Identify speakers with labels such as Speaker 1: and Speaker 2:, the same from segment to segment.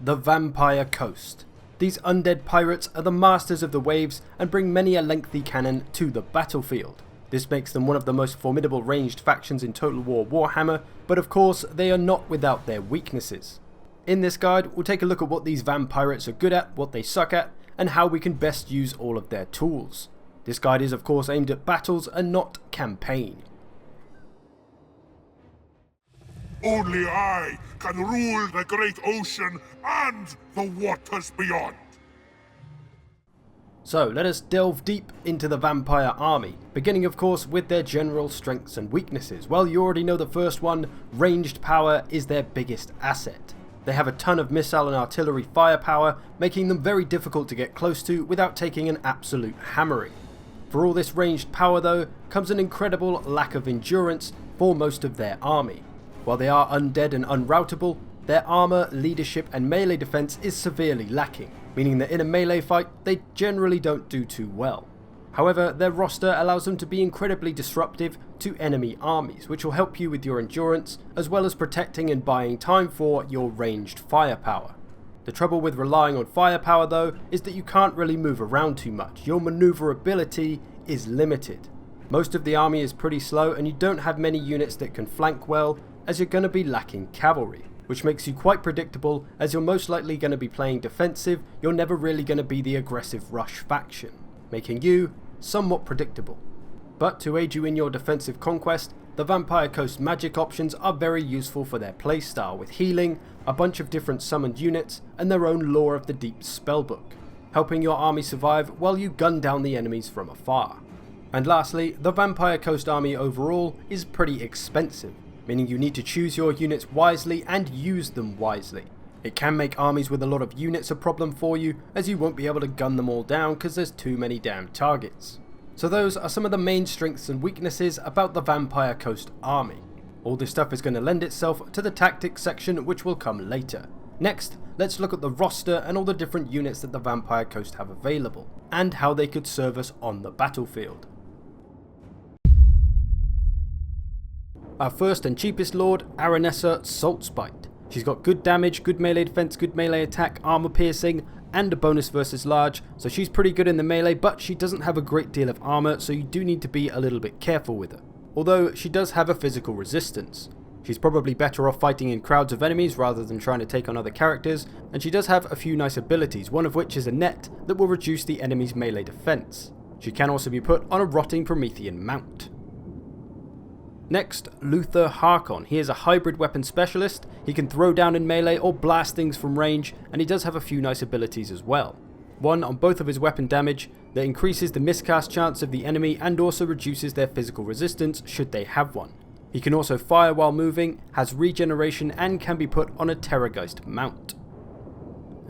Speaker 1: the Vampire Coast. These undead pirates are the masters of the waves and bring many a lengthy cannon to the battlefield. This makes them one of the most formidable ranged factions in Total War Warhammer, but of course they are not without their weaknesses. In this guide we'll take a look at what these vampirates are good at, what they suck at, and how we can best use all of their tools. This guide is of course aimed at battles and not campaign.
Speaker 2: Only I can rule the great ocean and the waters beyond.
Speaker 1: So let us delve deep into the vampire army, beginning of course with their general strengths and weaknesses. Well, you already know the first one, ranged power is their biggest asset. They have a ton of missile and artillery firepower, making them very difficult to get close to without taking an absolute hammering. For all this ranged power though, comes an incredible lack of endurance for most of their army. While they are undead and unroutable, their armour, leadership and melee defence is severely lacking, meaning that in a melee fight they generally don't do too well. However, their roster allows them to be incredibly disruptive to enemy armies, which will help you with your endurance, as well as protecting and buying time for your ranged firepower. The trouble with relying on firepower though, is that you can't really move around too much. Your manoeuvrability is limited. Most of the army is pretty slow and you don't have many units that can flank well, as you're going to be lacking cavalry, which makes you quite predictable as you're most likely going to be playing defensive, you're never really going to be the aggressive rush faction, making you somewhat predictable. But to aid you in your defensive conquest, the Vampire Coast magic options are very useful for their playstyle, with healing, a bunch of different summoned units, and their own Lore of the Deep spellbook, helping your army survive while you gun down the enemies from afar. And lastly, the Vampire Coast army overall is pretty expensive, meaning you need to choose your units wisely and use them wisely. It can make armies with a lot of units a problem for you, as you won't be able to gun them all down because there's too many damn targets. So those are some of the main strengths and weaknesses about the Vampire Coast army. All this stuff is going to lend itself to the tactics section, which will come later. Next, let's look at the roster and all the different units that the Vampire Coast have available, and how they could serve us on the battlefield. Our first and cheapest lord, Aranessa Saltspite. She's got good damage, good melee defense, good melee attack, armor piercing, and a bonus versus large, so she's pretty good in the melee, but she doesn't have a great deal of armor, so you do need to be a little bit careful with her. Although she does have a physical resistance. She's probably better off fighting in crowds of enemies rather than trying to take on other characters, and she does have a few nice abilities, one of which is a net that will reduce the enemy's melee defense. She can also be put on a rotting Promethean mount. Next, Luther Harkon. He is a hybrid weapon specialist, he can throw down in melee or blast things from range, and he does have a few nice abilities as well. One on both of his weapon damage that increases the miscast chance of the enemy and also reduces their physical resistance should they have one. He can also fire while moving, has regeneration, and can be put on a Terrorgeist mount.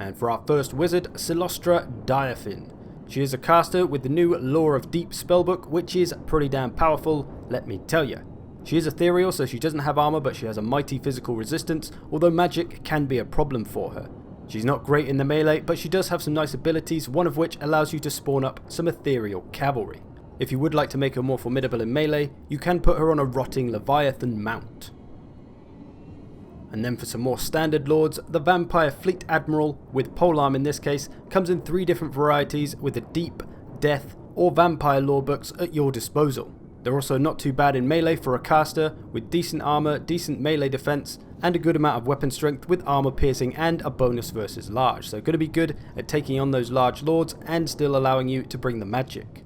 Speaker 1: And for our first wizard, Silostra Diafin. She is a caster with the new Lore of Deep spellbook, which is pretty damn powerful, let me tell you. She is ethereal, so she doesn't have armor, but she has a mighty physical resistance, although magic can be a problem for her. She's not great in the melee, but she does have some nice abilities, one of which allows you to spawn up some ethereal cavalry. If you would like to make her more formidable in melee, you can put her on a rotting Leviathan mount. And then for some more standard lords, the Vampire Fleet Admiral, with polearm in this case, comes in 3 different varieties with the Deep, Death, or Vampire lore books at your disposal. They're also not too bad in melee for a caster, with decent armor, decent melee defense, and a good amount of weapon strength with armor piercing and a bonus versus large, so going to be good at taking on those large lords and still allowing you to bring the magic.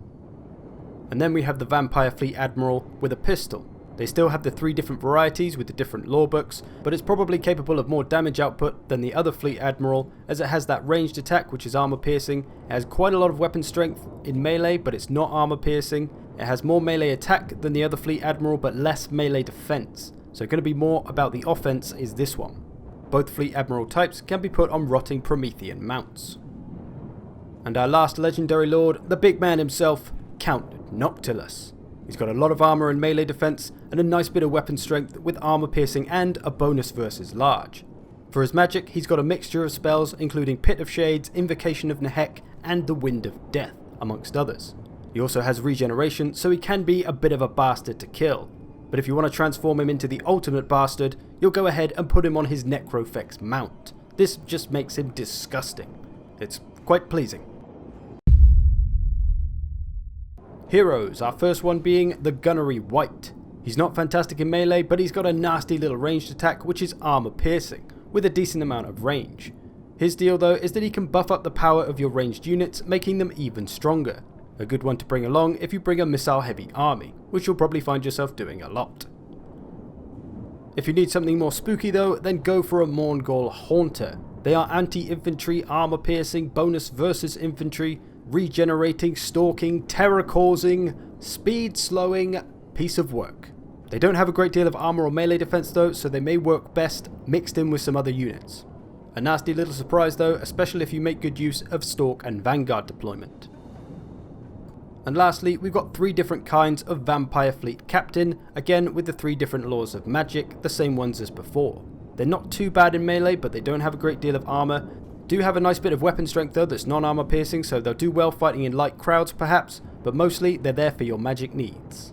Speaker 1: And then we have the Vampire Fleet Admiral with a pistol. They still have the 3 different varieties with the different lore books, but it's probably capable of more damage output than the other Fleet Admiral, as it has that ranged attack which is armor piercing. It has quite a lot of weapon strength in melee, but it's not armor piercing. It has more melee attack than the other Fleet Admiral, but less melee defense. So going to be more about the offense is this one. Both Fleet Admiral types can be put on rotting Promethean mounts. And our last legendary lord, the big man himself, Count Noctilus. He's got a lot of armor and melee defense, and a nice bit of weapon strength with armor piercing and a bonus versus large. For his magic, he's got a mixture of spells including Pit of Shades, Invocation of Nehek, and the Wind of Death, amongst others. He also has regeneration, so he can be a bit of a bastard to kill. But if you want to transform him into the ultimate bastard, you'll go ahead and put him on his Necrofex mount. This just makes him disgusting. It's quite pleasing. Heroes, our first one being the Gunnery Wight. He's not fantastic in melee, but he's got a nasty little ranged attack which is armor piercing, with a decent amount of range. His deal though is that he can buff up the power of your ranged units, making them even stronger. A good one to bring along if you bring a missile heavy army, which you'll probably find yourself doing a lot. If you need something more spooky though, then go for a Morngul Haunter. They are anti-infantry, armor piercing, bonus versus infantry, regenerating, stalking, terror causing, speed slowing, piece of work. They don't have a great deal of armor or melee defense though, so they may work best mixed in with some other units. A nasty little surprise though, especially if you make good use of Stalk and Vanguard deployment. And lastly, we've got 3 different kinds of Vampire Fleet Captain, again with the 3 different laws of magic, the same ones as before. They're not too bad in melee, but they don't have a great deal of armor. Do have a nice bit of weapon strength though that's non-armor piercing, so they'll do well fighting in light crowds perhaps, but mostly they're there for your magic needs.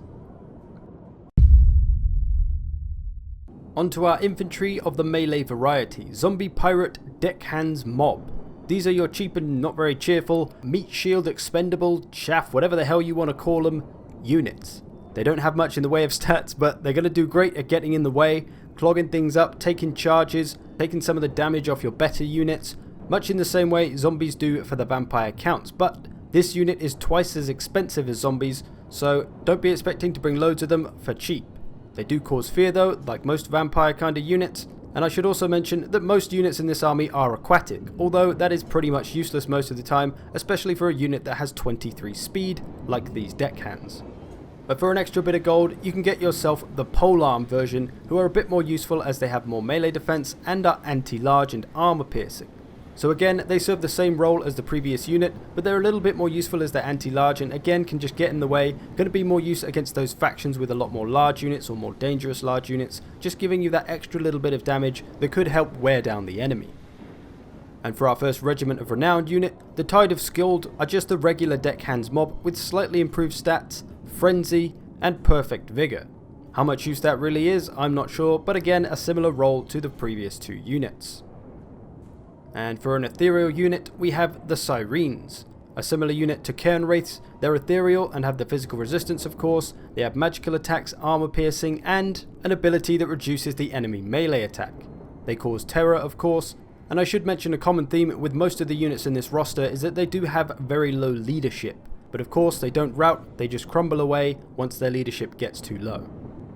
Speaker 1: Onto our infantry of the melee variety, Zombie Pirate Deckhands Mob. These are your cheap and not very cheerful, meat shield expendable, chaff, whatever the hell you want to call them, units. They don't have much in the way of stats, but they're going to do great at getting in the way, clogging things up, taking charges, taking some of the damage off your better units, much in the same way zombies do for the vampire counts, but this unit is twice as expensive as zombies, so don't be expecting to bring loads of them for cheap. They do cause fear though, like most vampire kind of units, and I should also mention that most units in this army are aquatic, although that is pretty much useless most of the time, especially for a unit that has 23 speed, like these deckhands. But for an extra bit of gold, you can get yourself the polearm version, who are a bit more useful as they have more melee defense and are anti-large and armor piercing. So again, they serve the same role as the previous unit, but they're a little bit more useful as they're anti-large and again can just get in the way, going to be more use against those factions with a lot more large units or more dangerous large units, just giving you that extra little bit of damage that could help wear down the enemy. And for our first Regiment of Renowned unit, the Tide of Skilled are just a regular deckhands mob with slightly improved stats, frenzy, and perfect vigor. How much use that really is, I'm not sure, but again a similar role to the previous 2 units. And for an ethereal unit, we have the Sirens. A similar unit to Cairn Wraiths, they're ethereal and have the physical resistance of course, they have magical attacks, armor piercing, and an ability that reduces the enemy melee attack. They cause terror of course, and I should mention a common theme with most of the units in this roster is that they do have very low leadership, but of course they don't rout, they just crumble away once their leadership gets too low.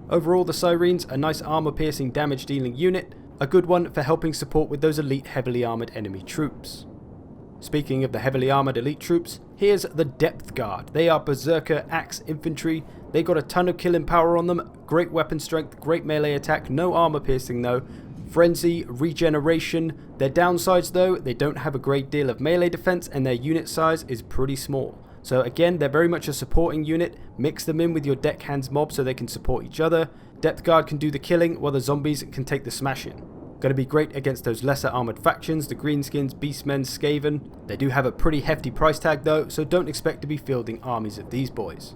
Speaker 1: Overall the Sirens, a nice armor piercing damage dealing unit, a good one for helping support with those elite heavily armoured enemy troops. Speaking of the heavily armoured elite troops, here's the Depth Guard. They are Berserker Axe Infantry, they got a ton of killing power on them, great weapon strength, great melee attack, no armor piercing though, frenzy, regeneration. Their downsides though, they don't have a great deal of melee defense and their unit size is pretty small. So again, they're very much a supporting unit, mix them in with your deckhands mob so they can support each other. Depth Guard can do the killing while the zombies can take the smashing. Going to be great against those lesser armoured factions, the Greenskins, Beastmen, Skaven. They do have a pretty hefty price tag though, so don't expect to be fielding armies of these boys.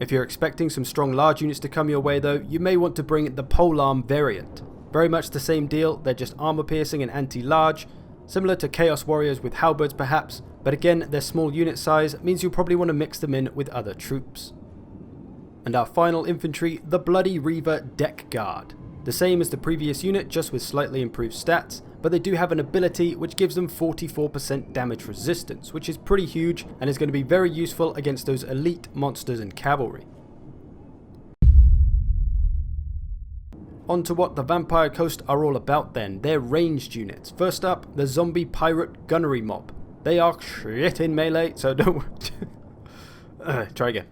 Speaker 1: If you're expecting some strong large units to come your way though, you may want to bring the Polearm variant. Very much the same deal, they're just armor piercing and anti-large, similar to Chaos Warriors with halberds perhaps, but again their small unit size means you'll probably want to mix them in with other troops. And our final infantry, the Bloody Reaver Deck Guard. The same as the previous unit, just with slightly improved stats, but they do have an ability which gives them 44% damage resistance, which is pretty huge and is going to be very useful against those elite monsters and cavalry. On to what the Vampire Coast are all about then, they're ranged units. First up, the Zombie Pirate Gunnery Mob. They are shit in melee, so don't... try again.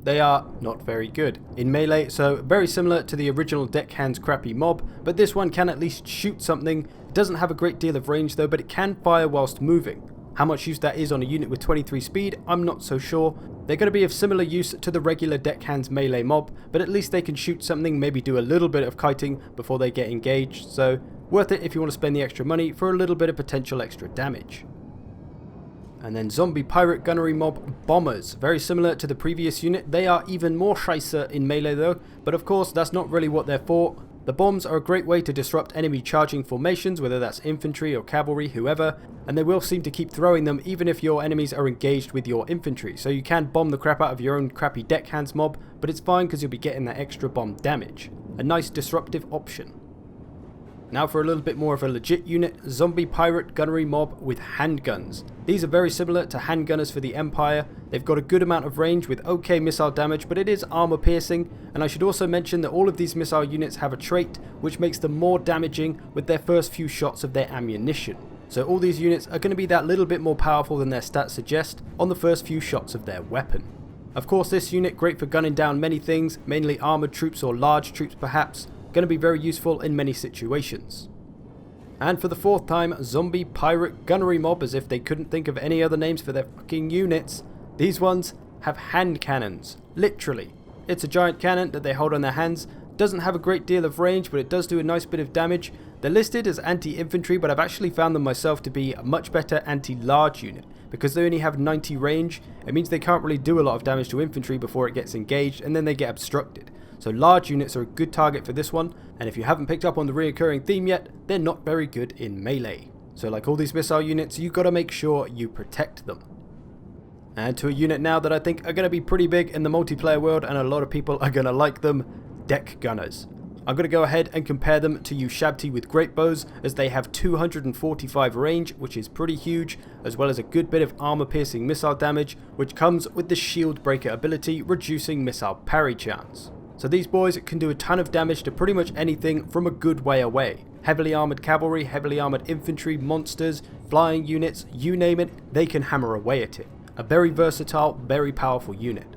Speaker 1: They are not very good in melee, so very similar to the original Deckhands crappy mob, but this one can at least shoot something. It doesn't have a great deal of range though, but it can fire whilst moving. How much use that is on a unit with 23 speed, I'm not so sure. They're going to be of similar use to the regular Deckhands melee mob, but at least they can shoot something, maybe do a little bit of kiting before they get engaged, so worth it if you want to spend the extra money for a little bit of potential extra damage. And then Zombie Pirate Gunnery Mob Bombers, very similar to the previous unit. They are even more scheisse in melee though, but of course that's not really what they're for. The bombs are a great way to disrupt enemy charging formations, whether that's infantry or cavalry, whoever, and they will seem to keep throwing them even if your enemies are engaged with your infantry. So you can bomb the crap out of your own crappy deckhands mob, but it's fine because you'll be getting that extra bomb damage. A nice disruptive option. Now for a little bit more of a legit unit, zombie pirate gunnery mob with handguns. These are very similar to handgunners for the Empire. They've got a good amount of range with okay missile damage, but it is armor piercing, and I should also mention that all of these missile units have a trait which makes them more damaging with their first few shots of their ammunition. So all these units are going to be that little bit more powerful than their stats suggest on the first few shots of their weapon. Of course, this unit great for gunning down many things, mainly armored troops or large troops perhaps. Going to be very useful in many situations. And for the 4th time, zombie pirate gunnery mob, as if they couldn't think of any other names for their fucking units. These ones have hand cannons, literally. It's a giant cannon that they hold on their hands, doesn't have a great deal of range, but it does do a nice bit of damage. They're listed as anti-infantry, but I've actually found them myself to be a much better anti-large unit. Because they only have 90 range, it means they can't really do a lot of damage to infantry before it gets engaged, and then they get obstructed. So large units are a good target for this one, and if you haven't picked up on the reoccurring theme yet, they're not very good in melee. So like all these missile units, you've got to make sure you protect them. And to a unit now that I think are going to be pretty big in the multiplayer world, and a lot of people are going to like them, deck gunners. I'm going to go ahead and compare them to Ushabti with great bows, as they have 245 range, which is pretty huge, as well as a good bit of armor piercing missile damage, which comes with the shield breaker ability, reducing missile parry chance. So these boys can do a ton of damage to pretty much anything from a good way away. Heavily armored cavalry, heavily armored infantry, monsters, flying units, you name it, they can hammer away at it. A very versatile, very powerful unit.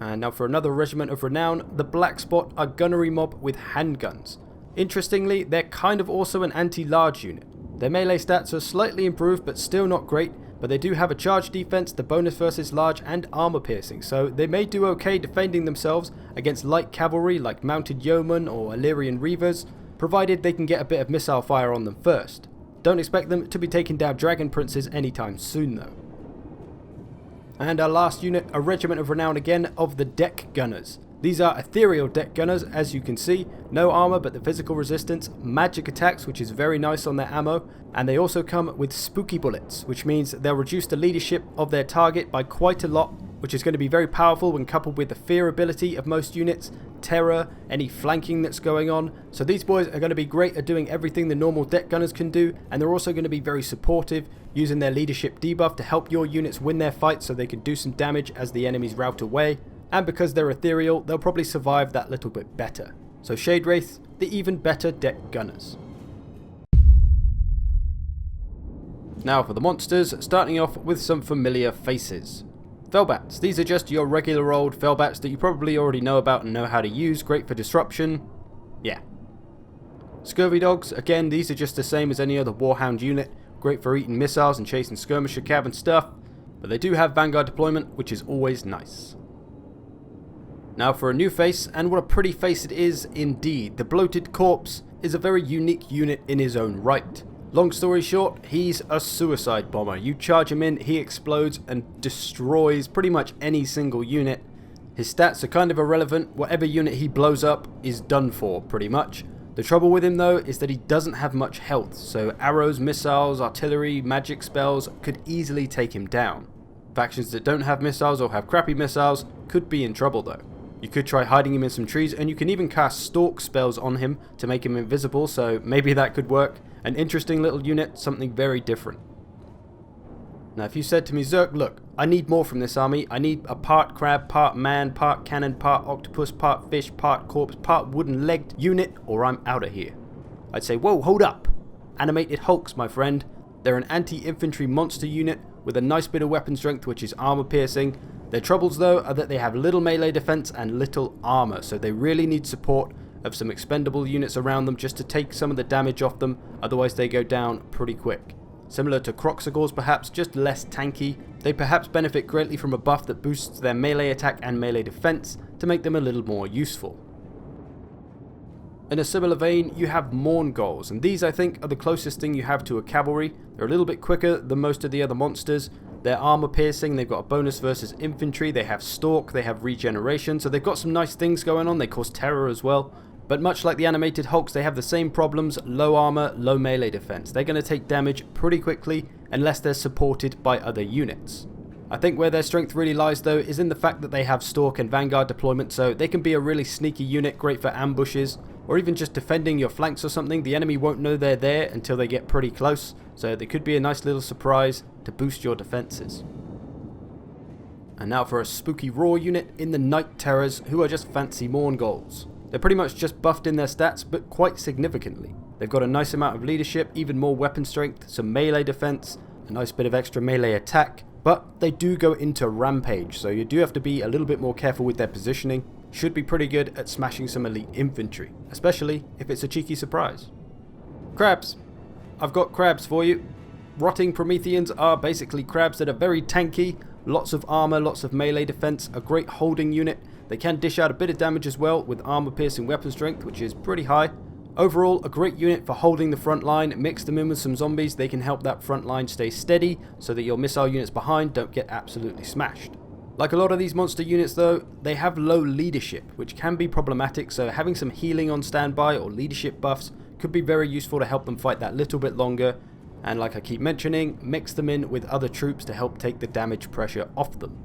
Speaker 1: And now for another regiment of renown, the Black Spot are gunnery mob with handguns. Interestingly, they're kind of also an anti-large unit. Their melee stats are slightly improved but still not great, but they do have a charge defense, the bonus versus large, and armor piercing, so they may do okay defending themselves against light cavalry like mounted yeomen or Illyrian reavers, provided they can get a bit of missile fire on them first. Don't expect them to be taking down dragon princes anytime soon though. And our last unit, a regiment of renown again of the deck gunners. These are ethereal deck gunners, as you can see, no armor but the physical resistance, magic attacks, which is very nice on their ammo, and they also come with spooky bullets, which means they'll reduce the leadership of their target by quite a lot, which is going to be very powerful when coupled with the fear ability of most units, terror, any flanking that's going on. So these boys are going to be great at doing everything the normal deck gunners can do, and they're also going to be very supportive, using their leadership debuff to help your units win their fights so they can do some damage as the enemies rout away. And because they're ethereal, they'll probably survive that little bit better. So Shade Wraith, the even better deck gunners. Now for the monsters, starting off with some familiar faces. Felbats. These are just your regular old Felbats that you probably already know about and know how to use, great for disruption. Yeah. Scurvy Dogs, again, these are just the same as any other Warhound unit, great for eating missiles and chasing skirmisher cav and stuff, but they do have Vanguard deployment, which is always nice. Now for a new face, and what a pretty face it is indeed. The Bloated Corpse is a very unique unit in his own right. Long story short, he's a suicide bomber. You charge him in, he explodes and destroys pretty much any single unit. His stats are kind of irrelevant. Whatever unit he blows up is done for, pretty much. The trouble with him though is that he doesn't have much health, so arrows, missiles, artillery, magic spells could easily take him down. Factions that don't have missiles or have crappy missiles could be in trouble though. You could try hiding him in some trees, and you can even cast stalk spells on him to make him invisible, so maybe that could work. An interesting little unit, something very different. Now if you said to me, Zerk, look, I need more from this army. I need a part crab, part man, part cannon, part octopus, part fish, part corpse, part wooden legged unit, or I'm out of here. I'd say, whoa, hold up. Animated Hulks, my friend. They're an anti-infantry monster unit with a nice bit of weapon strength, which is armor piercing. Their troubles though are that they have little melee defense and little armor, so they really need support of some expendable units around them just to take some of the damage off them, otherwise they go down pretty quick. Similar to Croxagors perhaps, just less tanky. They perhaps benefit greatly from a buff that boosts their melee attack and melee defense to make them a little more useful. In a similar vein, you have Mourngols, and these I think are the closest thing you have to a cavalry. They're a little bit quicker than most of the other monsters. They're armor piercing, they've got a bonus versus infantry, they have stalk, they have regeneration, so they've got some nice things going on. They cause terror as well. But much like the animated hulks, they have the same problems: low armor, low melee defense. They're going to take damage pretty quickly unless they're supported by other units. I think where their strength really lies though is in the fact that they have Stalk and Vanguard deployment, so they can be a really sneaky unit, great for ambushes, or even just defending your flanks or something. The enemy won't know they're there until they get pretty close, so they could be a nice little surprise to boost your defenses. And now for a spooky raw unit in the Night Terrors, who are just fancy Mongols. They're pretty much just buffed in their stats, but quite significantly. They've got a nice amount of leadership, even more weapon strength, some melee defense, a nice bit of extra melee attack, but they do go into rampage, so you do have to be a little bit more careful with their positioning. Should be pretty good at smashing some elite infantry, especially if it's a cheeky surprise. Crabs. I've got crabs for you. Rotting Prometheans are basically crabs that are very tanky, lots of armor, lots of melee defense, a great holding unit. They can dish out a bit of damage as well with armor piercing weapon strength, which is pretty high. Overall, a great unit for holding the front line. Mix them in with some zombies, they can help that front line stay steady so that your missile units behind don't get absolutely smashed. Like a lot of these monster units though, they have low leadership, which can be problematic, so having some healing on standby or leadership buffs could be very useful to help them fight that little bit longer. And like I keep mentioning, mix them in with other troops to help take the damage pressure off them.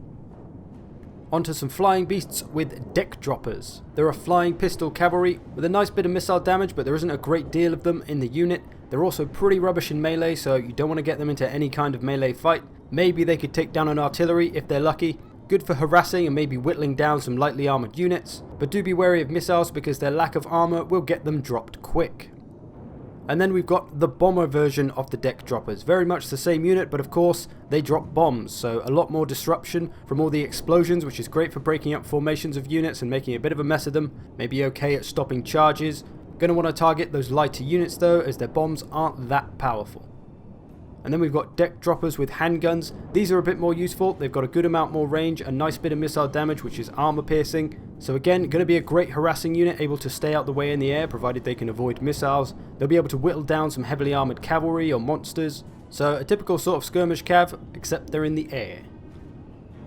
Speaker 1: Onto some flying beasts with deck droppers. They're a flying pistol cavalry with a nice bit of missile damage, but there isn't a great deal of them in the unit. They're also pretty rubbish in melee, so you don't want to get them into any kind of melee fight. Maybe they could take down an artillery if they're lucky. Good for harassing and maybe whittling down some lightly armoured units, but do be wary of missiles because their lack of armour will get them dropped quick. And then we've got the bomber version of the deck droppers. Very much the same unit, but of course they drop bombs, so a lot more disruption from all the explosions, which is great for breaking up formations of units and making a bit of a mess of them. Maybe okay at stopping charges. Going to want to target those lighter units though, as their bombs aren't that powerful. And then we've got deck droppers with handguns. These are a bit more useful. They've got a good amount more range, a nice bit of missile damage, which is armor piercing. So again, going to be a great harassing unit, able to stay out the way in the air, provided they can avoid missiles. They'll be able to whittle down some heavily armored cavalry or monsters. So a typical sort of skirmish cav, except they're in the air.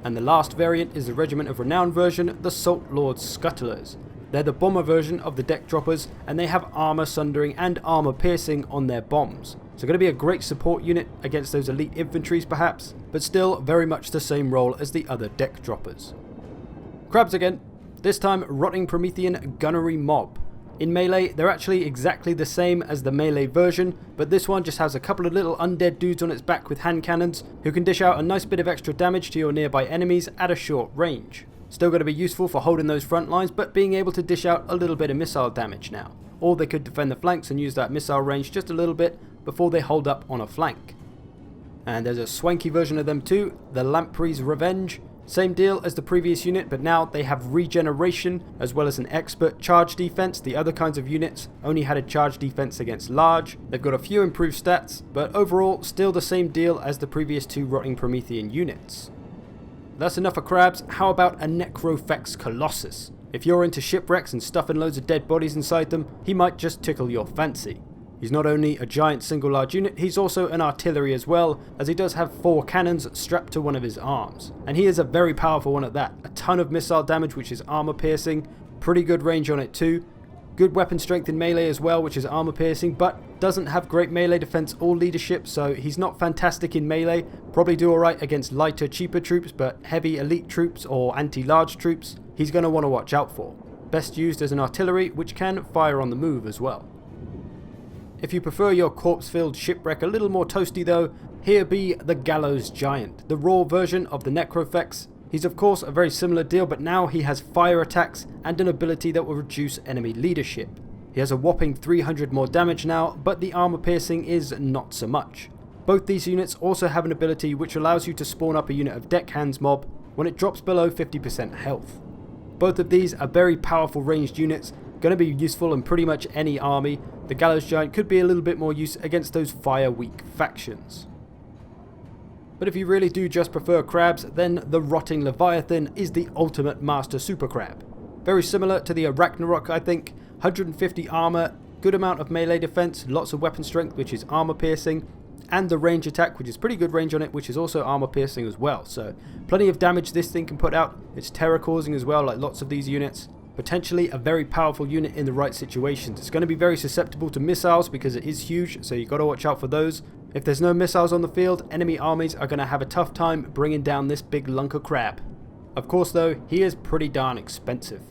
Speaker 1: And the last variant is the Regiment of Renown version, the Salt Lord Scuttlers. They're the bomber version of the deck droppers, and they have armor sundering and armor piercing on their bombs. So going to be a great support unit against those elite infantries perhaps, but still very much the same role as the other deck droppers. Crabs again, this time Rotting Promethean Gunnery Mob. In melee, they're actually exactly the same as the melee version, but this one just has a couple of little undead dudes on its back with hand cannons, who can dish out a nice bit of extra damage to your nearby enemies at a short range. Still going to be useful for holding those front lines, but being able to dish out a little bit of missile damage now. Or they could defend the flanks and use that missile range just a little bit before they hold up on a flank. And there's a swanky version of them too, the Lamprey's Revenge. Same deal as the previous unit, but now they have regeneration as well as an expert charge defense. The other kinds of units only had a charge defense against large. They've got a few improved stats, but overall still the same deal as the previous two Rotting Promethean units. That's enough for crabs. How about a Necrofex Colossus? If you're into shipwrecks and stuffing loads of dead bodies inside them, he might just tickle your fancy. He's not only a giant single large unit, he's also an artillery as well, as he does have 4 cannons strapped to one of his arms. And he is a very powerful one at that. A ton of missile damage, which is armor piercing, pretty good range on it too. Good weapon strength in melee as well, which is armor piercing, but doesn't have great melee defense or leadership, so he's not fantastic in melee. Probably do alright against lighter, cheaper troops, but heavy elite troops or anti-large troops, he's going to want to watch out for. Best used as an artillery, which can fire on the move as well. If you prefer your corpse-filled shipwreck a little more toasty though, here be the Gallows Giant, the raw version of the Necrofex. He's of course a very similar deal, but now he has fire attacks and an ability that will reduce enemy leadership. He has a whopping 300 more damage now, but the armor piercing is not so much. Both these units also have an ability which allows you to spawn up a unit of deckhands mob when it drops below 50% health. Both of these are very powerful ranged units, going to be useful in pretty much any army. The Gallows Giant could be a little bit more use against those fire weak factions. But if you really do just prefer crabs, then the Rotting Leviathan is the ultimate master super crab. Very similar to the Arachnarok, I think. 150 armor, good amount of melee defense, lots of weapon strength, which is armor piercing, and the range attack, which is pretty good range on it, which is also armor piercing as well. So plenty of damage this thing can put out. It's terror causing as well, like lots of these units. Potentially a very powerful unit in the right situations. It's going to be very susceptible to missiles because it is huge, so you've got to watch out for those. If there's no missiles on the field, enemy armies are going to have a tough time bringing down this big lunk of crab. Of course though, he is pretty darn expensive.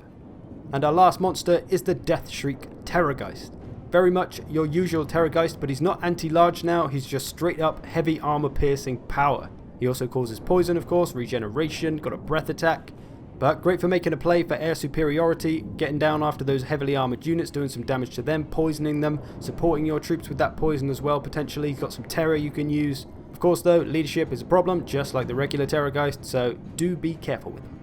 Speaker 1: And our last monster is the Death Shriek Terrorgeist. Very much your usual Terrorgeist, but he's not anti-large now, he's just straight up heavy armor piercing power. He also causes poison, of course, regeneration, got a breath attack. But great for making a play for air superiority, getting down after those heavily armoured units, doing some damage to them, poisoning them, supporting your troops with that poison as well potentially. You've got some terror you can use. Of course though, leadership is a problem, just like the regular Terrorgeist, so do be careful with them.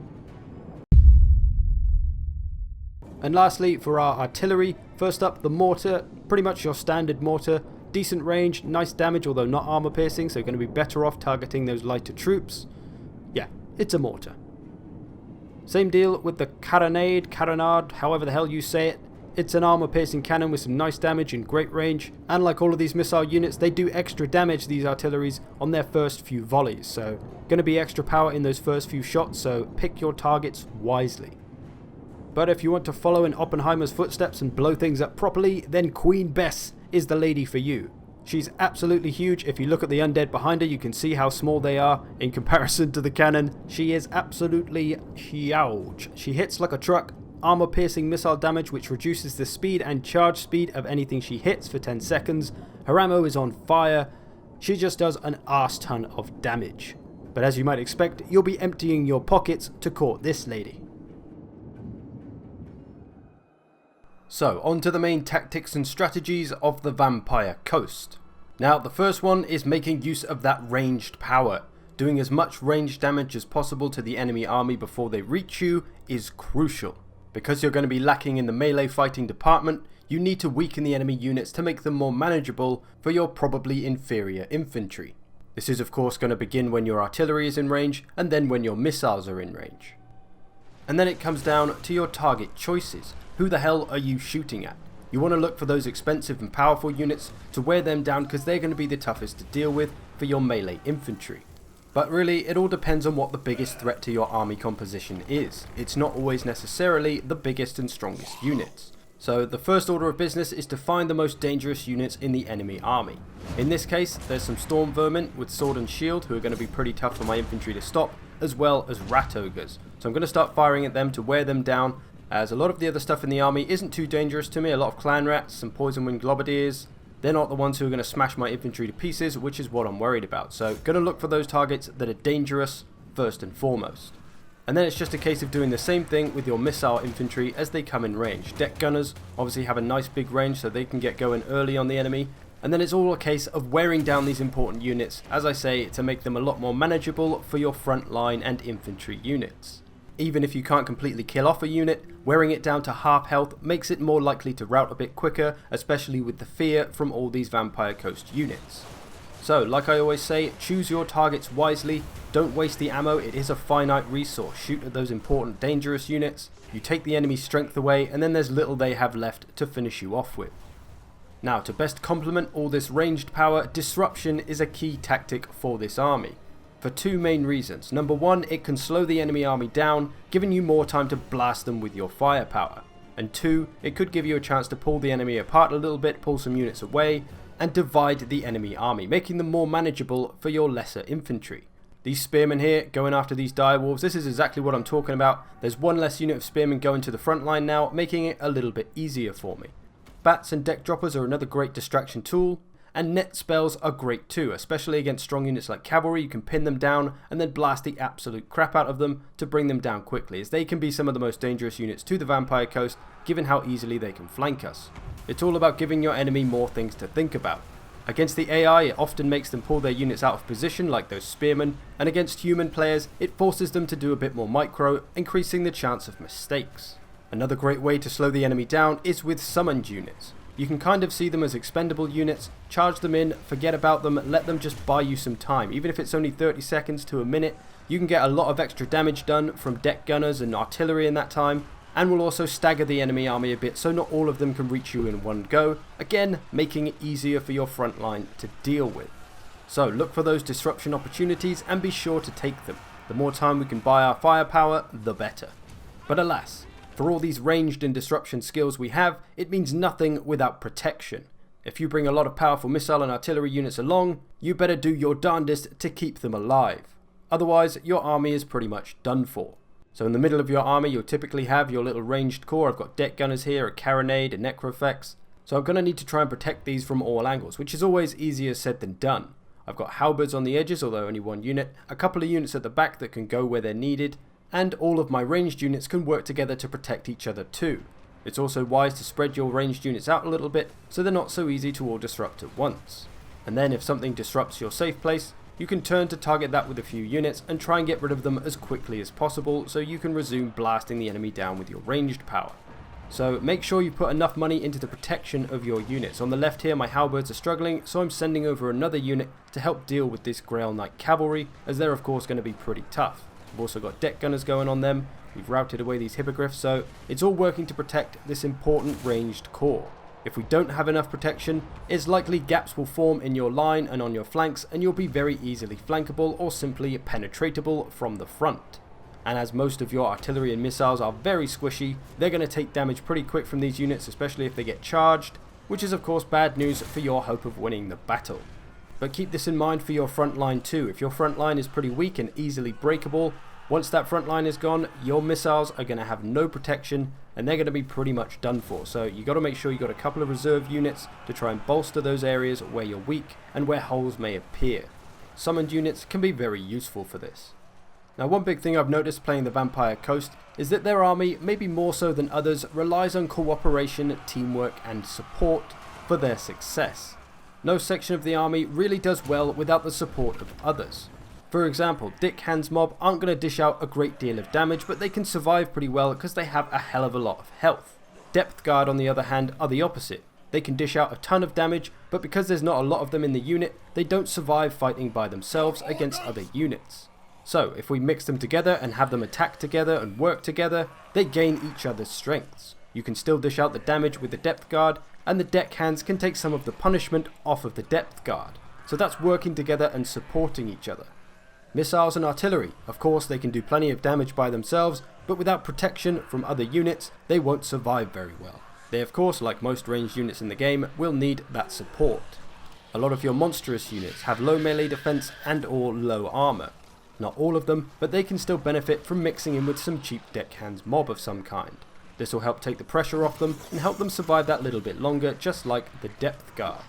Speaker 1: And lastly, for our artillery, first up the mortar, pretty much your standard mortar. Decent range, nice damage, although not armour piercing, so you're going to be better off targeting those lighter troops. Yeah, it's a mortar. Same deal with the carronade, however the hell you say it. It's an armor piercing cannon with some nice damage and great range, and like all of these missile units, they do extra damage, these artilleries, on their first few volleys, so going to be extra power in those first few shots, so pick your targets wisely. But if you want to follow in Oppenheimer's footsteps and blow things up properly, then Queen Bess is the lady for you. She's absolutely huge. If you look at the undead behind her, you can see how small they are in comparison to the cannon. She is absolutely huge. She hits like a truck, armor piercing missile damage which reduces the speed and charge speed of anything she hits for 10 seconds. Her ammo is on fire. She just does an arse ton of damage. But as you might expect, you'll be emptying your pockets to court this lady. So, on to the main tactics and strategies of the Vampire Coast. Now, the first one is making use of that ranged power. Doing as much ranged damage as possible to the enemy army before they reach you is crucial. Because you're going to be lacking in the melee fighting department, you need to weaken the enemy units to make them more manageable for your probably inferior infantry. This is of course going to begin when your artillery is in range, and then when your missiles are in range. And then it comes down to your target choices. Who the hell are you shooting at? You want to look for those expensive and powerful units to wear them down because they're going to be the toughest to deal with for your melee infantry. But really, it all depends on what the biggest threat to your army composition is. It's not always necessarily the biggest and strongest units. So the first order of business is to find the most dangerous units in the enemy army. In this case, there's some storm vermin with sword and shield who are going to be pretty tough for my infantry to stop, as well as rat ogres. So I'm going to start firing at them to wear them down, as a lot of the other stuff in the army isn't too dangerous to me. A lot of clan rats, some poison wind globadiers. They're not the ones who are going to smash my infantry to pieces, which is what I'm worried about. So going to look for those targets that are dangerous first and foremost. And then it's just a case of doing the same thing with your missile infantry as they come in range. Deck gunners obviously have a nice big range so they can get going early on the enemy. And then it's all a case of wearing down these important units, as I say, to make them a lot more manageable for your front line and infantry units. Even if you can't completely kill off a unit, wearing it down to half health makes it more likely to rout a bit quicker, especially with the fear from all these Vampire Coast units. So, like I always say, choose your targets wisely, don't waste the ammo, it is a finite resource. Shoot at those important dangerous units, you take the enemy's strength away, and then there's little they have left to finish you off with. Now, to best complement all this ranged power, disruption is a key tactic for this army. For two main reasons. Number one, it can slow the enemy army down, giving you more time to blast them with your firepower. And two, it could give you a chance to pull the enemy apart a little bit, pull some units away, and divide the enemy army, making them more manageable for your lesser infantry. These spearmen here, going after these direwolves, this is exactly what I'm talking about. There's one less unit of spearmen going to the front line now, making it a little bit easier for me. Bats and deck droppers are another great distraction tool. And net spells are great too, especially against strong units like cavalry. You can pin them down and then blast the absolute crap out of them to bring them down quickly, as they can be some of the most dangerous units to the Vampire Coast, given how easily they can flank us. It's all about giving your enemy more things to think about. Against the AI, it often makes them pull their units out of position, like those spearmen, and against human players, it forces them to do a bit more micro, increasing the chance of mistakes. Another great way to slow the enemy down is with summoned units. You can kind of see them as expendable units, charge them in, forget about them, let them just buy you some time. Even if it's only 30 seconds to a minute, you can get a lot of extra damage done from deck gunners and artillery in that time, and will also stagger the enemy army a bit so not all of them can reach you in one go, again making it easier for your front line to deal with. So look for those disruption opportunities and be sure to take them. The more time we can buy our firepower, the better. But alas, For all these ranged and disruption skills we have, it means nothing without protection. If you bring a lot of powerful missile and artillery units along, you better do your darndest to keep them alive. Otherwise, your army is pretty much done for. So in the middle of your army, you'll typically have your little ranged corps. I've got deck gunners here, a carronade, a necrofex. So I'm going to need to try and protect these from all angles, which is always easier said than done. I've got halberds on the edges, although only one unit, a couple of units at the back that can go where they're needed, and all of my ranged units can work together to protect each other too. It's also wise to spread your ranged units out a little bit so they're not so easy to all disrupt at once. And then if something disrupts your safe place, you can turn to target that with a few units and try and get rid of them as quickly as possible so you can resume blasting the enemy down with your ranged power. So make sure you put enough money into the protection of your units. On the left here my halberds are struggling, so I'm sending over another unit to help deal with this Grail Knight cavalry, as they're of course going to be pretty tough. I've also got deck gunners going on them, we've routed away these hippogriffs, so it's all working to protect this important ranged corps. If we don't have enough protection, it's likely gaps will form in your line and on your flanks, and you'll be very easily flankable or simply penetratable from the front. And as most of your artillery and missiles are very squishy, they're going to take damage pretty quick from these units, especially if they get charged, which is of course bad news for your hope of winning the battle. But keep this in mind for your front line too. If your front line is pretty weak and easily breakable, once that front line is gone, your missiles are going to have no protection and they're going to be pretty much done for. So you got to make sure you got a couple of reserve units to try and bolster those areas where you're weak and where holes may appear. Summoned units can be very useful for this. Now one big thing I've noticed playing the Vampire Coast is that their army, maybe more so than others, relies on cooperation, teamwork and support for their success. No section of the army really does well without the support of others. For example, Dick Hand's mob aren't going to dish out a great deal of damage, but they can survive pretty well because they have a hell of a lot of health. Depth Guard on the other hand are the opposite. They can dish out a ton of damage, but because there's not a lot of them in the unit, they don't survive fighting by themselves against other units. So if we mix them together and have them attack together and work together, they gain each other's strengths. You can still dish out the damage with the Depth Guard, and the Deck Hands can take some of the punishment off of the Depth Guard. So that's working together and supporting each other. Missiles and artillery, of course they can do plenty of damage by themselves, but without protection from other units, they won't survive very well. They of course, like most ranged units in the game, will need that support. A lot of your Monstrous units have low melee defense and or low armor. Not all of them, but they can still benefit from mixing in with some cheap Deck Hands mob of some kind. This will help take the pressure off them and help them survive that little bit longer, just like the Depth Guard.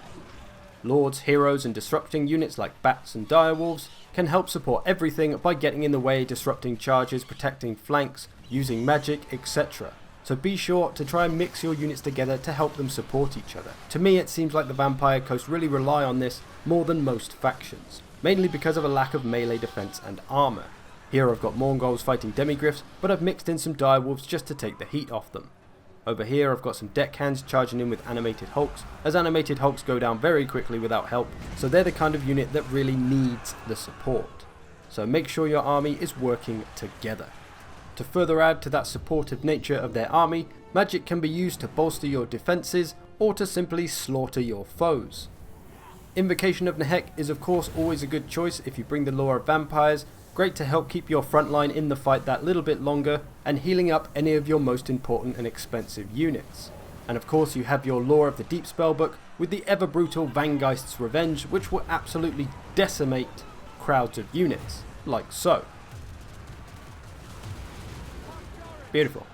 Speaker 1: Lords, heroes and disrupting units like bats and direwolves can help support everything by getting in the way, disrupting charges, protecting flanks, using magic, etc. So be sure to try and mix your units together to help them support each other. To me it seems like the Vampire Coast really rely on this more than most factions, mainly because of a lack of melee defense and armor. Here I've got Mongols fighting demigriffs, but I've mixed in some direwolves just to take the heat off them. Over here I've got some deck hands charging in with animated hulks, as animated hulks go down very quickly without help, so they're the kind of unit that really needs the support. So make sure your army is working together. To further add to that supportive nature of their army, magic can be used to bolster your defences or to simply slaughter your foes. Invocation of Nehek is of course always a good choice if you bring the lore of vampires, great to help keep your front line in the fight that little bit longer and healing up any of your most important and expensive units. And of course you have your lore of the Deep Spellbook with the ever brutal Vangeist's Revenge, which will absolutely decimate crowds of units, like so. Beautiful.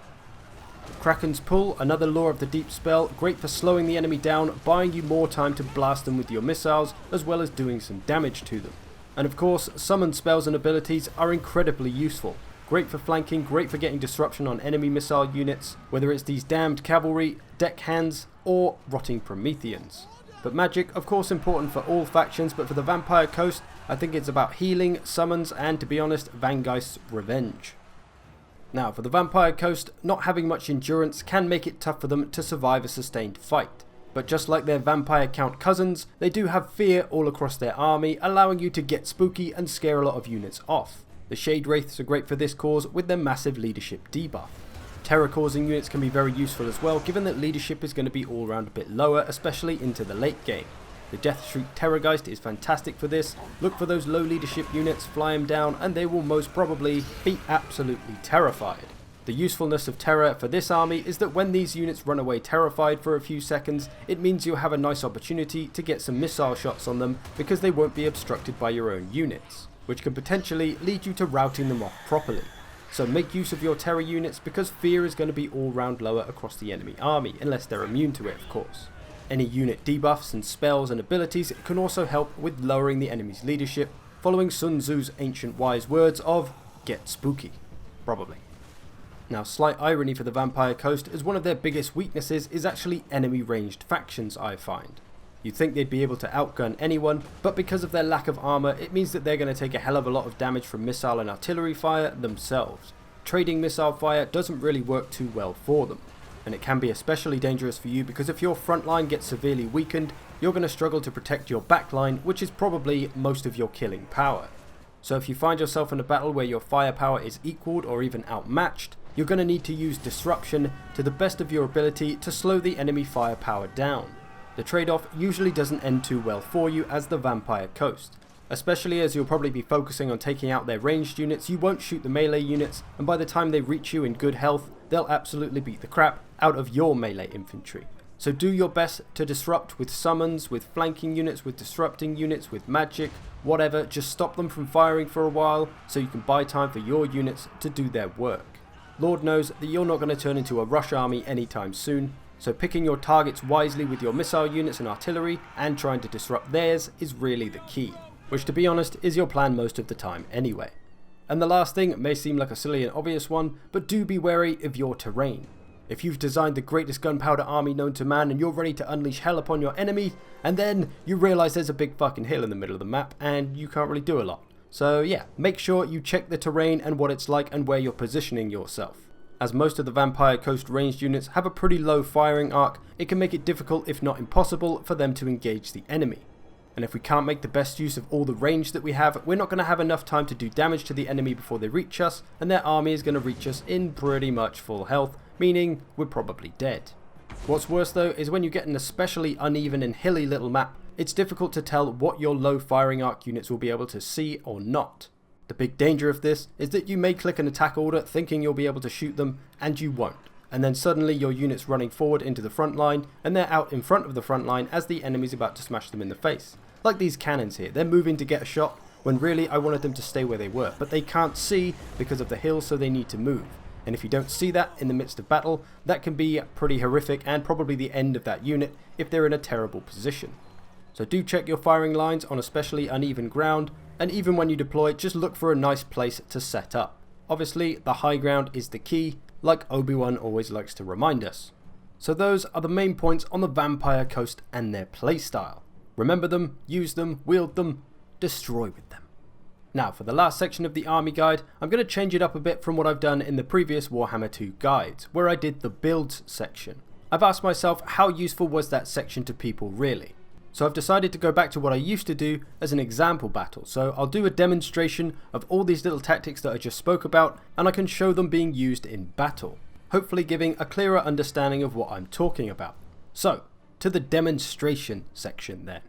Speaker 1: Kraken's Pull, another lore of the Deep Spell, great for slowing the enemy down, buying you more time to blast them with your missiles, as well as doing some damage to them. And of course, summoned spells and abilities are incredibly useful. Great for flanking, great for getting disruption on enemy missile units, whether it's these damned cavalry, deck hands, or rotting Prometheans. But magic, of course, important for all factions, but for the Vampire Coast, I think it's about healing, summons, and to be honest, Vangeist's Revenge. Now, for the Vampire Coast, not having much endurance can make it tough for them to survive a sustained fight. But just like their Vampire Count cousins, they do have fear all across their army, allowing you to get spooky and scare a lot of units off. The Shade Wraiths are great for this cause with their massive leadership debuff. Terror causing units can be very useful as well, given that leadership is going to be all round a bit lower, especially into the late game. The Death Shriek Terrorgeist is fantastic for this. Look for those low leadership units, fly them down, and they will most probably be absolutely terrified. The usefulness of terror for this army is that when these units run away terrified for a few seconds, it means you'll have a nice opportunity to get some missile shots on them because they won't be obstructed by your own units, which can potentially lead you to routing them off properly. So make use of your terror units because fear is going to be all round lower across the enemy army, unless they're immune to it of course. Any unit debuffs and spells and abilities can also help with lowering the enemy's leadership, following Sun Tzu's ancient wise words of, get spooky. Probably. Now, slight irony for the Vampire Coast, as one of their biggest weaknesses is actually enemy ranged factions, I find. You'd think they'd be able to outgun anyone, but because of their lack of armour, it means that they're going to take a hell of a lot of damage from missile and artillery fire themselves. Trading missile fire doesn't really work too well for them, and it can be especially dangerous for you because if your front line gets severely weakened, you're going to struggle to protect your back line, which is probably most of your killing power. So if you find yourself in a battle where your firepower is equalled or even outmatched, you're going to need to use disruption to the best of your ability to slow the enemy firepower down. The trade-off usually doesn't end too well for you as the Vampire Coast, especially as you'll probably be focusing on taking out their ranged units. You won't shoot the melee units, and by the time they reach you in good health, they'll absolutely beat the crap out of your melee infantry. So do your best to disrupt with summons, with flanking units, with disrupting units, with magic, whatever. Just stop them from firing for a while so you can buy time for your units to do their work. Lord knows that you're not going to turn into a rush army anytime soon, so picking your targets wisely with your missile units and artillery and trying to disrupt theirs is really the key, which to be honest is your plan most of the time anyway. And the last thing may seem like a silly and obvious one, but do be wary of your terrain. If you've designed the greatest gunpowder army known to man and you're ready to unleash hell upon your enemy, and then you realise there's a big fucking hill in the middle of the map and you can't really do a lot. So yeah, make sure you check the terrain and what it's like and where you're positioning yourself. As most of the Vampire Coast ranged units have a pretty low firing arc, it can make it difficult if not impossible for them to engage the enemy. And if we can't make the best use of all the range that we have, we're not going to have enough time to do damage to the enemy before they reach us, and their army is going to reach us in pretty much full health, meaning we're probably dead. What's worse though is when you get an especially uneven and hilly little map, it's difficult to tell what your low firing arc units will be able to see or not. The big danger of this is that you may click an attack order thinking you'll be able to shoot them, and you won't. And then suddenly your unit's running forward into the front line, and they're out in front of the front line as the enemy's about to smash them in the face. Like these cannons here, they're moving to get a shot, when really I wanted them to stay where they were, but they can't see because of the hill, so they need to move. And if you don't see that in the midst of battle, that can be pretty horrific and probably the end of that unit if they're in a terrible position. So do check your firing lines on especially uneven ground, and even when you deploy, just look for a nice place to set up. Obviously, the high ground is the key, like Obi-Wan always likes to remind us. So those are the main points on the Vampire Coast and their playstyle. Remember them, use them, wield them, destroy with them. Now for the last section of the army guide, I'm going to change it up a bit from what I've done in the previous Warhammer 2 guides, where I did the builds section. I've asked myself how useful was that section to people really. So I've decided to go back to what I used to do as an example battle. So I'll do a demonstration of all these little tactics that I just spoke about, and I can show them being used in battle, hopefully giving a clearer understanding of what I'm talking about. So, to the demonstration section then.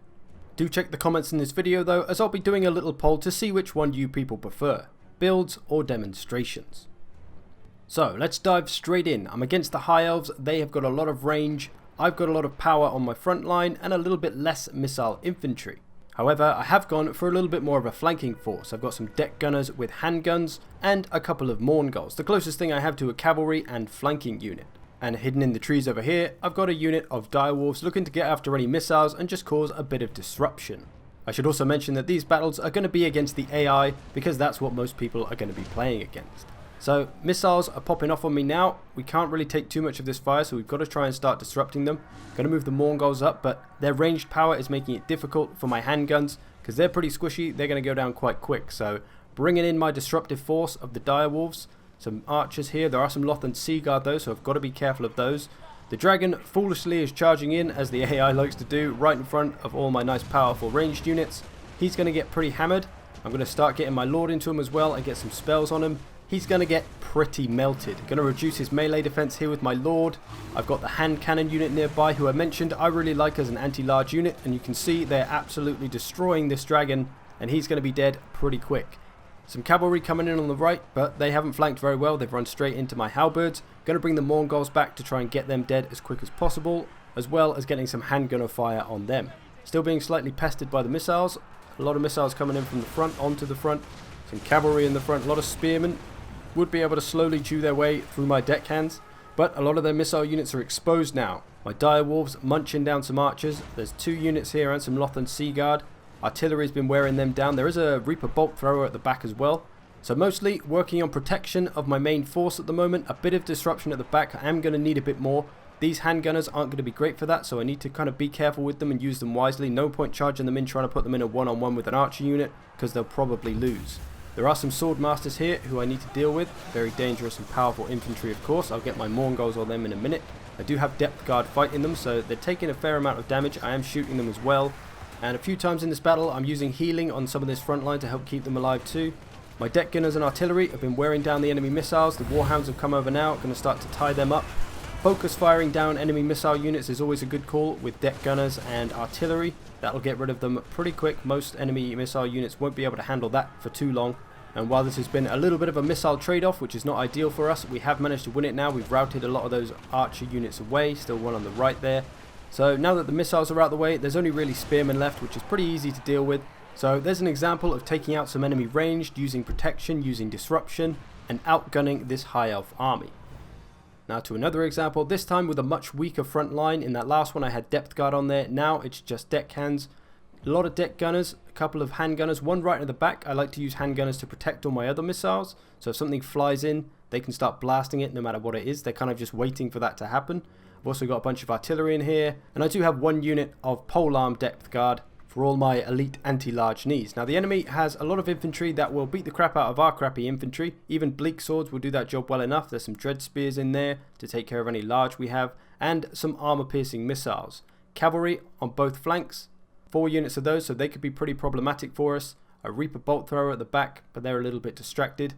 Speaker 1: Do check the comments in this video though, as I'll be doing a little poll to see which one you people prefer, builds or demonstrations. So let's dive straight in. I'm against the High Elves, they have got a lot of range, I've got a lot of power on my front line and a little bit less missile infantry. However, I have gone for a little bit more of a flanking force. I've got some deck gunners with handguns and a couple of Mourngulls, the closest thing I have to a cavalry and flanking unit. And hidden in the trees over here, I've got a unit of direwolves looking to get after any missiles and just cause a bit of disruption. I should also mention that these battles are going to be against the AI because that's what most people are going to be playing against. So missiles are popping off on me now. We can't really take too much of this fire, so we've got to try and start disrupting them. Going to move the Mourngulls up, but their ranged power is making it difficult for my handguns because they're pretty squishy. They're going to go down quite quick. So bringing in my disruptive force of the direwolves. Some archers here. There are some Loth and Seaguard though, so I've got to be careful of those. The dragon foolishly is charging in, as the AI likes to do, right in front of all my nice powerful ranged units. He's going to get pretty hammered. I'm going to start getting my lord into him as well and get some spells on him. He's going to get pretty melted. Going to reduce his melee defense here with my lord. I've got the hand cannon unit nearby, who I mentioned I really like as an anti-large unit, and you can see they're absolutely destroying this dragon, and he's going to be dead pretty quick. Some cavalry coming in on the right, but they haven't flanked very well. They've run straight into my halberds. Going to bring the Mongols back to try and get them dead as quick as possible, as well as getting some handgunner fire on them. Still being slightly pestered by the missiles. A lot of missiles coming in from the front onto the front. Some cavalry in the front. A lot of spearmen would be able to slowly chew their way through my deckhands, but a lot of their missile units are exposed now. My direwolves munching down some archers. There's 2 units here and some Lothan Sea Guard. Artillery's been wearing them down. There is a Reaper bolt thrower at the back as well. So mostly working on protection of my main force at the moment. A bit of disruption at the back. I am going to need a bit more. These handgunners aren't going to be great for that, so I need to kind of be careful with them and use them wisely. No point charging them in, trying to put them in a one-on-one with an archer unit, because they'll probably lose. There are some sword masters here who I need to deal with. Very dangerous and powerful infantry, of course. I'll get my Mongols on them in a minute. I do have depth guard fighting them, so they're taking a fair amount of damage. I am shooting them as well. And a few times in this battle, I'm using healing on some of this front line to help keep them alive too. My deck gunners and artillery have been wearing down the enemy missiles. The Warhounds have come over now. Going to start to tie them up. Focus firing down enemy missile units is always a good call with deck gunners and artillery. That'll get rid of them pretty quick. Most enemy missile units won't be able to handle that for too long. And while this has been a little bit of a missile trade-off, which is not ideal for us, we have managed to win it now. We've routed a lot of those archer units away. Still one on the right there. So now that the missiles are out of the way, there's only really spearmen left, which is pretty easy to deal with. So there's an example of taking out some enemy ranged, using protection, using disruption, and outgunning this high elf army. Now to another example, this time with a much weaker front line. In that last one I had depth guard on there, now it's just deckhands. A lot of deck gunners, a couple of handgunners, one right at the back. I like to use handgunners to protect all my other missiles, so if something flies in, they can start blasting it no matter what it is. They're kind of just waiting for that to happen. I've also got a bunch of artillery in here, and I do have 1 unit of polearm depth guard for all my elite anti-large knees. Now the enemy has a lot of infantry that will beat the crap out of our crappy infantry. Even bleak swords will do that job well enough. There's some dread spears in there to take care of any large we have, and some armor piercing missiles. Cavalry on both flanks, 4 units of those, so they could be pretty problematic for us. A Reaper bolt thrower at the back, but they're a little bit distracted.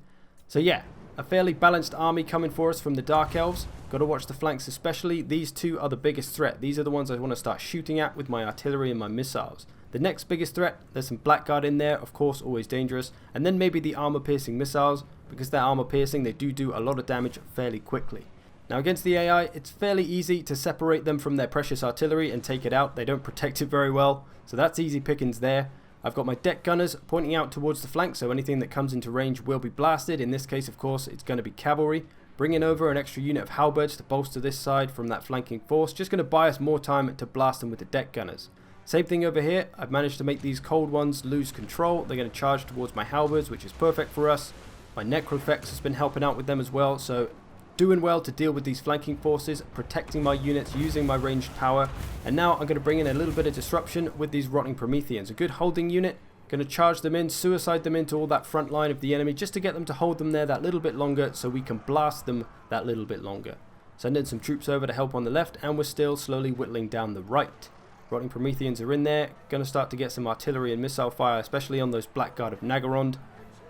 Speaker 1: So yeah, a fairly balanced army coming for us from the Dark Elves. Got to watch the flanks especially. These 2 are the biggest threat. These are the ones I want to start shooting at with my artillery and my missiles. The next biggest threat, there's some blackguard in there, of course, always dangerous. And then maybe the armor piercing missiles, because they're armor piercing, they do a lot of damage fairly quickly. Now against the AI, it's fairly easy to separate them from their precious artillery and take it out. They don't protect it very well, so that's easy pickings there. I've got my deck gunners pointing out towards the flank, so anything that comes into range will be blasted. In this case, of course, it's going to be cavalry. Bringing over an extra unit of halberds to bolster this side from that flanking force. Just going to buy us more time to blast them with the deck gunners. Same thing over here. I've managed to make these cold ones lose control. They're going to charge towards my halberds, which is perfect for us. My Necrofex has been helping out with them as well, so doing well to deal with these flanking forces, protecting my units, using my ranged power. And now I'm going to bring in a little bit of disruption with these Rotting Prometheans. A good holding unit. Going to charge them in, suicide them into all that front line of the enemy, just to get them to hold them there that little bit longer, so we can blast them that little bit longer. Send in some troops over to help on the left, and we're still slowly whittling down the right. Rotting Prometheans are in there. Going to start to get some artillery and missile fire, especially on those Blackguard of Nagarond.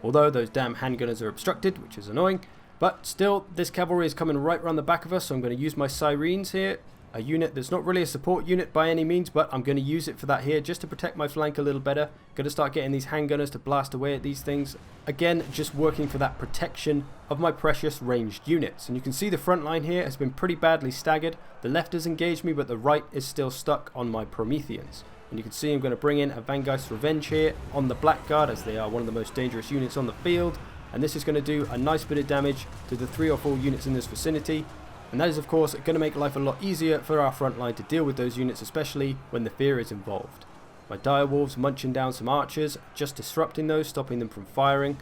Speaker 1: Although those damn handgunners are obstructed, which is annoying. But still, this cavalry is coming right around the back of us, so I'm going to use my Sirens here. A unit that's not really a support unit by any means, but I'm going to use it for that here, just to protect my flank a little better. Going to start getting these handgunners to blast away at these things. Again, just working for that protection of my precious ranged units. And you can see the front line here has been pretty badly staggered. The left has engaged me, but the right is still stuck on my Prometheans. And you can see I'm going to bring in a Vangeist Revenge here on the Blackguard, as they are one of the most dangerous units on the field. And this is going to do a nice bit of damage to the 3 or 4 units in this vicinity. And that is of course going to make life a lot easier for our front line to deal with those units, especially when the fear is involved. My direwolves munching down some archers, just disrupting those, stopping them from firing.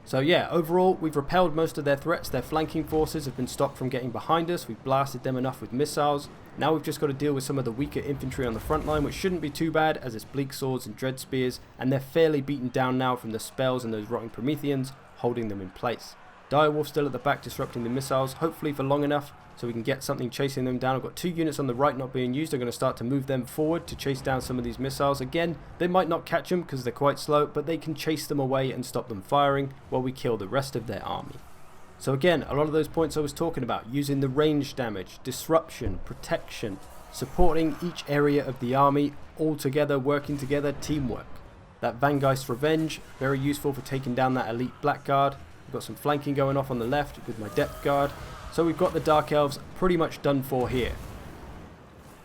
Speaker 1: So yeah, overall we've repelled most of their threats. Their flanking forces have been stopped from getting behind us. We've blasted them enough with missiles. Now we've just got to deal with some of the weaker infantry on the front line, which shouldn't be too bad, as it's bleak swords and dread spears, and they're fairly beaten down now from the spells and those Rotting Prometheans holding them in place. Direwolf still at the back disrupting the missiles, hopefully for long enough so we can get something chasing them down. I've got 2 units on the right not being used. I'm going to start to move them forward to chase down some of these missiles. Again, they might not catch them because they're quite slow, but they can chase them away and stop them firing while we kill the rest of their army. So again, a lot of those points I was talking about, using the range damage, disruption, protection, supporting each area of the army, all together, working together, teamwork. That Vangeist's Revenge, very useful for taking down that elite blackguard. We've got some flanking going off on the left with my depth guard. So we've got the Dark Elves pretty much done for here.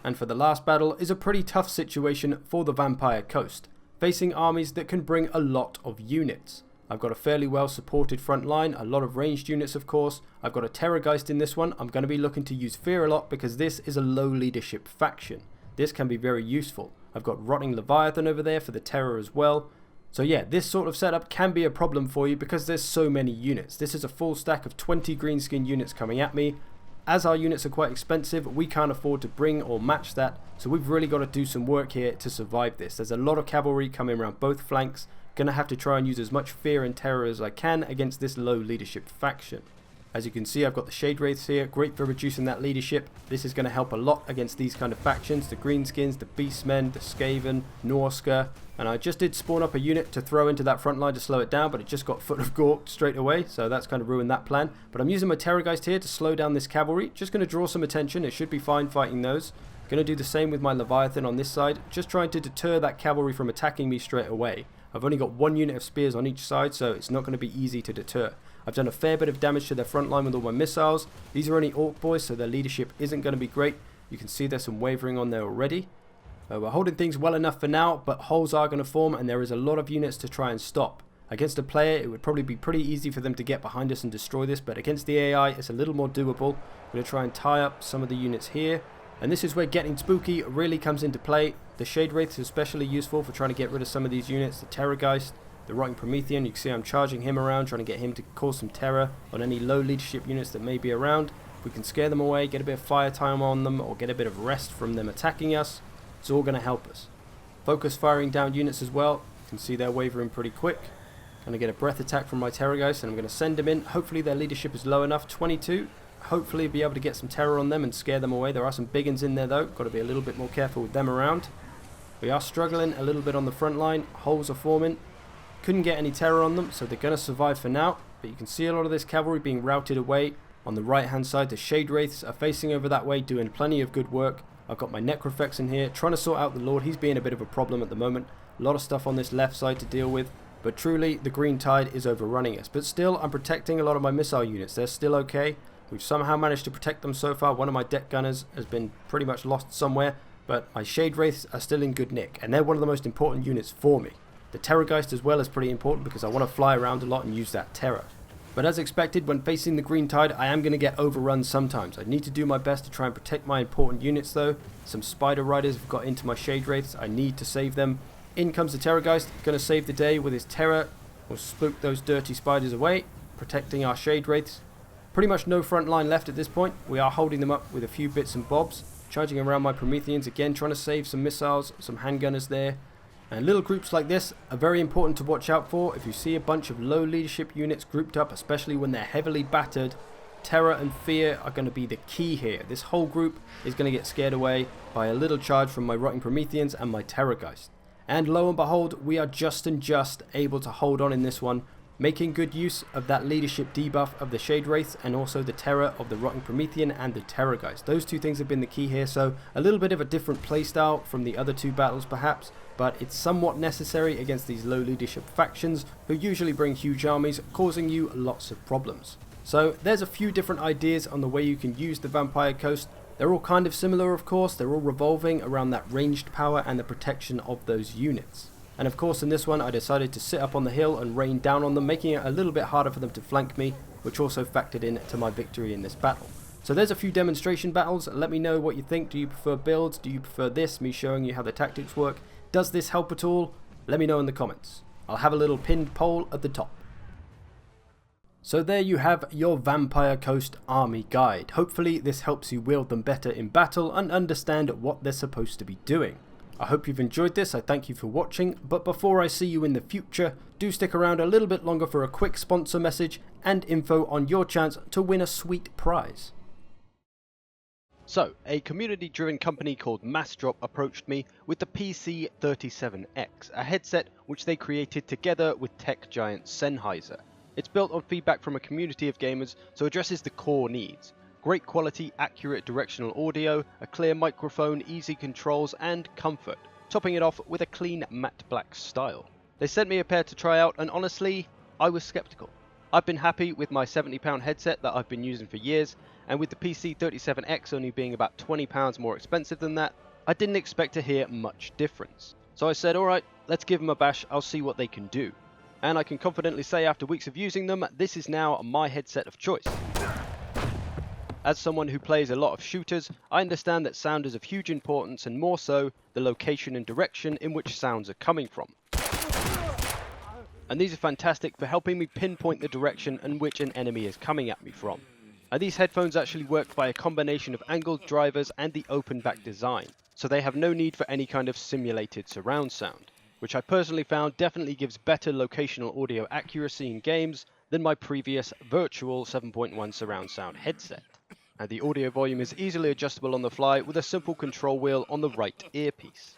Speaker 1: And for the last battle is a pretty tough situation for the Vampire Coast, facing armies that can bring a lot of units. I've got a fairly well supported front line, a lot of ranged units of course. I've got a Terrorgeist in this one. I'm going to be looking to use Fear a lot because this is a low leadership faction. This can be very useful. I've got Rotting Leviathan over there for the Terror as well. So yeah, this sort of setup can be a problem for you because there's so many units. This is a full stack of 20 greenskin units coming at me. As our units are quite expensive, we can't afford to bring or match that, so we've really got to do some work here to survive this. There's a lot of cavalry coming around both flanks. Gonna have to try and use as much fear and terror as I can against this low leadership faction. As you can see, I've got the Shade Wraiths here, great for reducing that leadership. This is going to help a lot against these kind of factions, the Greenskins, the Beastmen, the Skaven, Norska. And I just did spawn up a unit to throw into that front line to slow it down, but it just got foot of Gorked straight away, so that's kind of ruined that plan. But I'm using my Terrorgeist here to slow down this cavalry, just going to draw some attention. It should be fine fighting those. Going to do the same with my Leviathan on this side, just trying to deter that cavalry from attacking me straight away. I've only got one unit of spears on each side, so it's not going to be easy to deter. I've done a fair bit of damage to their front line with all my missiles. These are only Orc boys, so their leadership isn't going to be great. You can see there's some wavering on there already. We're holding things well enough for now, but holes are going to form and there is a lot of units to try and stop. Against a player, it would probably be pretty easy for them to get behind us and destroy this, but against the AI, it's a little more doable. I'm going to try and tie up some of the units here. And this is where getting spooky really comes into play. The Shade Wraith is especially useful for trying to get rid of some of these units. The Terrorgeist, the Rotting Promethean, you can see I'm charging him around, trying to get him to cause some terror on any low leadership units that may be around. If we can scare them away, get a bit of fire time on them, or get a bit of rest from them attacking us, it's all going to help us. Focus firing down units as well. You can see they're wavering pretty quick. Going to get a breath attack from my Terrorgeist, and I'm going to send them in. Hopefully their leadership is low enough, 22. Hopefully be able to get some terror on them and scare them away. There are some big uns in there though, got to be a little bit more careful with them around. We are struggling a little bit on the front line, holes are forming. Couldn't get any terror on them, so they're going to survive for now. But you can see a lot of this cavalry being routed away. On the right hand side, the Shade Wraiths are facing over that way, doing plenty of good work. I've got my Necrofex in here, trying to sort out the Lord. He's being a bit of a problem at the moment. A lot of stuff on this left side to deal with. But truly, the Green Tide is overrunning us. But still, I'm protecting a lot of my missile units. They're still okay. We've somehow managed to protect them so far. One of my deck gunners has been pretty much lost somewhere. But my Shade Wraiths are still in good nick. And they're one of the most important units for me. The Terrorgeist as well is pretty important because I want to fly around a lot and use that terror. But as expected, when facing the Green Tide, I am going to get overrun sometimes. I need to do my best to try and protect my important units though. Some Spider Riders have got into my Shade Wraiths. I need to save them. In comes the Terrorgeist, going to save the day with his terror. We'll spook those dirty spiders away, protecting our Shade Wraiths. Pretty much no front line left at this point. We are holding them up with a few bits and bobs. Charging around my Prometheans again, trying to save some missiles, some handgunners there. And little groups like this are very important to watch out for. If you see a bunch of low leadership units grouped up, especially when they're heavily battered, terror and fear are going to be the key here. This whole group is going to get scared away by a little charge from my Rotting Prometheans and my Terrorgeist. And lo and behold, we are just able to hold on in this one, making good use of that leadership debuff of the Shade Wraiths and also the terror of the Rotting Promethean and the Terrorgeist. Those two things have been the key here, so a little bit of a different playstyle from the other two battles perhaps, but it's somewhat necessary against these low leadership factions who usually bring huge armies, causing you lots of problems. So there's a few different ideas on the way you can use the Vampire Coast. They're all kind of similar of course, they're all revolving around that ranged power and the protection of those units. And of course in this one I decided to sit up on the hill and rain down on them, making it a little bit harder for them to flank me, which also factored in to my victory in this battle. So there's a few demonstration battles. Let me know what you think. Do you prefer builds? Do you prefer this, me showing you how the tactics work? Does this help at all? Let me know in the comments. I'll have a little pinned poll at the top. So there you have your Vampire Coast army guide. Hopefully this helps you wield them better in battle and understand what they're supposed to be doing. I hope you've enjoyed this, I thank you for watching, but before I see you in the future, do stick around a little bit longer for a quick sponsor message and info on your chance to win a sweet prize.
Speaker 3: So, a community-driven company called Massdrop approached me with the PC37X, a headset which they created together with tech giant Sennheiser. It's built on feedback from a community of gamers, so addresses the core needs. Great quality, accurate directional audio, a clear microphone, easy controls and comfort, topping it off with a clean matte black style. They sent me a pair to try out, and honestly, I was skeptical. I've been happy with my £70 headset that I've been using for years, and with the PC37X only being about £20 more expensive than that, I didn't expect to hear much difference. So I said, alright, let's give them a bash, I'll see what they can do. And I can confidently say after weeks of using them, this is now my headset of choice. As someone who plays a lot of shooters, I understand that sound is of huge importance, and more so, the location and direction in which sounds are coming from. And these are fantastic for helping me pinpoint the direction in which an enemy is coming at me from. And these headphones actually work by a combination of angled drivers and the open back design, so they have no need for any kind of simulated surround sound, which I personally found definitely gives better locational audio accuracy in games than my previous virtual 7.1 surround sound headset. And the audio volume is easily adjustable on the fly with a simple control wheel on the right earpiece.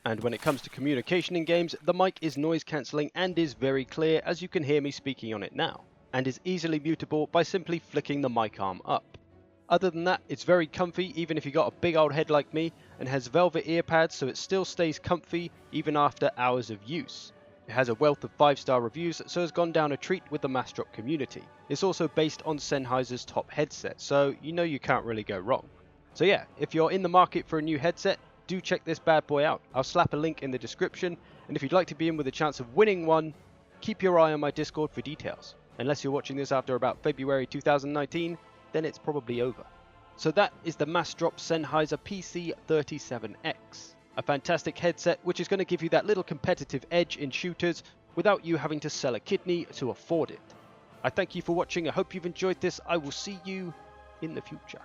Speaker 3: And when it comes to communication in games, the mic is noise cancelling and is very clear, as you can hear me speaking on it now, and is easily mutable by simply flicking the mic arm up. Other than that, it's very comfy even if you got a big old head like me, and has velvet ear pads so it still stays comfy even after hours of use. It has a wealth of 5-star reviews, so has gone down a treat with the Mastrop community. It's also based on Sennheiser's top headset, so you know you can't really go wrong. So yeah, if you're in the market for a new headset, do check this bad boy out. I'll slap a link in the description, and if you'd like to be in with a chance of winning one, keep your eye on my Discord for details. Unless you're watching this after about February 2019, then it's probably over. So that is the Mastrop Sennheiser PC37X. A fantastic headset which is going to give you that little competitive edge in shooters without you having to sell a kidney to afford it. I thank you for watching, I hope you've enjoyed this, I will see you in the future.